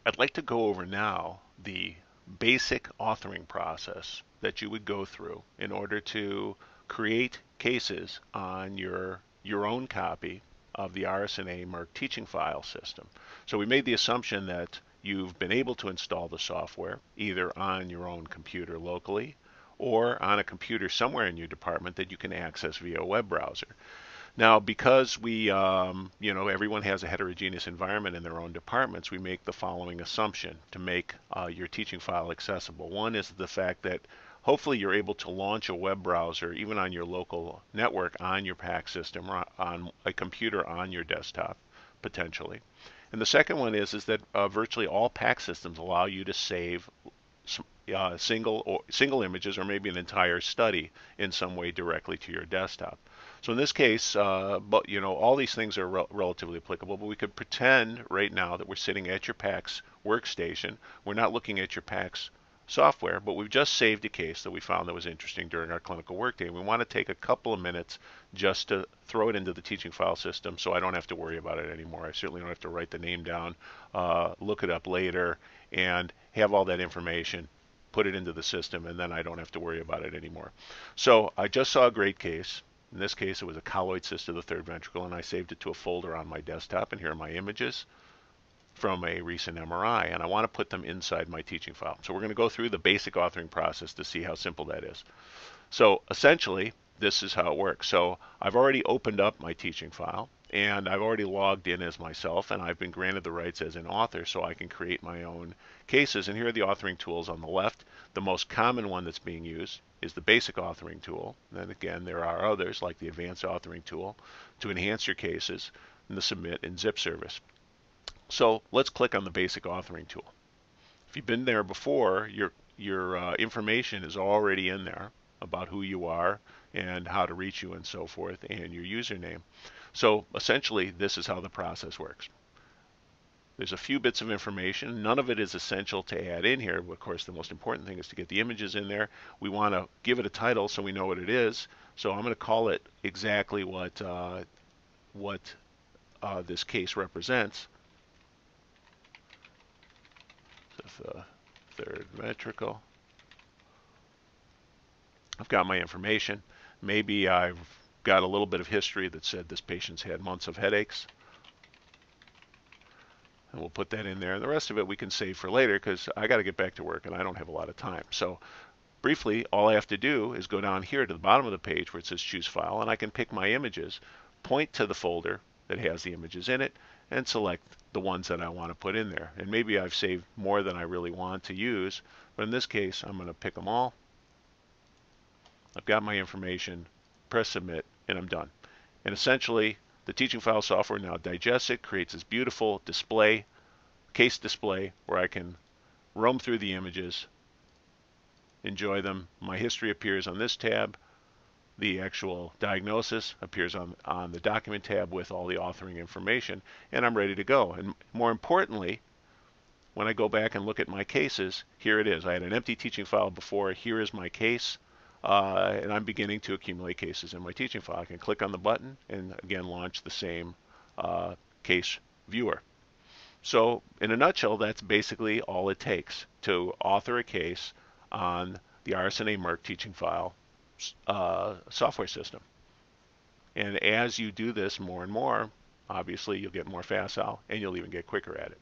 I'd like to go over now the basic authoring process that you would go through in order to create cases on your own copy of the RSNA MIRC teaching file system. So we made the assumption that you've been able to install the software either on your own computer locally or on a computer somewhere in your department that you can access via a web browser. Now, because everyone has a heterogeneous environment in their own departments, we make the following assumption to make your teaching file accessible. One is the fact that hopefully you're able to launch a web browser even on your local network on your PAC system or on a computer on your desktop, potentially. And the second one is that virtually all PAC systems allow you to save single images or maybe an entire study in some way directly to your desktop. So in this case, all these things are relatively applicable, but we could pretend right now that we're sitting at your PACS workstation. We're not looking at your PACS software, but we've just saved a case that we found that was interesting during our clinical workday. We want to take a couple of minutes just to throw it into the teaching file system so I don't have to worry about it anymore. I certainly don't have to write the name down, look it up later, and have all that information, put it into the system, and then I don't have to worry about it anymore. So I just saw a great case. In this case, it was a colloid cyst of the third ventricle, and I saved it to a folder on my desktop, and here are my images from a recent MRI, and I want to put them inside my teaching file. So we're going to go through the basic authoring process to see how simple that is. So essentially, this is how it works. So I've already opened up my teaching file, and I've already logged in as myself, and I've been granted the rights as an author so I can create my own cases. And here are the authoring tools on the left. The most common one that's being used is the basic authoring tool. And then again, there are others like the advanced authoring tool to enhance your cases and the submit and zip service. So let's click on the basic authoring tool. If you've been there before, your information is already in there about who you are and how to reach you and so forth, and your username. So essentially, this is how the process works. There's a few bits of information. None of it is essential to add in here. Of course, the most important thing is to get the images in there. We want to give it a title so we know what it is. So I'm going to call it exactly what this case represents. The third ventricle. I've got my information. Maybe I've got a little bit of history that said this patient's had months of headaches. And we'll put that in there. And the rest of it we can save for later because I got to get back to work and I don't have a lot of time. So briefly, all I have to do is go down here to the bottom of the page where it says choose file, and I can pick my images, point to the folder that has the images in it, and select the ones that I want to put in there. And maybe I've saved more than I really want to use, but in this case, I'm going to pick them all. I've got my information, press submit, and I'm done. And essentially, the teaching file software now digests it, creates this beautiful display, case display, where I can roam through the images, enjoy them. My history appears on this tab. The actual diagnosis appears on the document tab with all the authoring information, and I'm ready to go. And more importantly, when I go back and look at my cases, here it is. I had an empty teaching file before. Here is my case, and I'm beginning to accumulate cases in my teaching file. I can click on the button and again launch the same case viewer. So in a nutshell, that's basically all it takes to author a case on the RSNA MIRC teaching file software system. And as you do this more and more, obviously you'll get more facile and you'll even get quicker at it.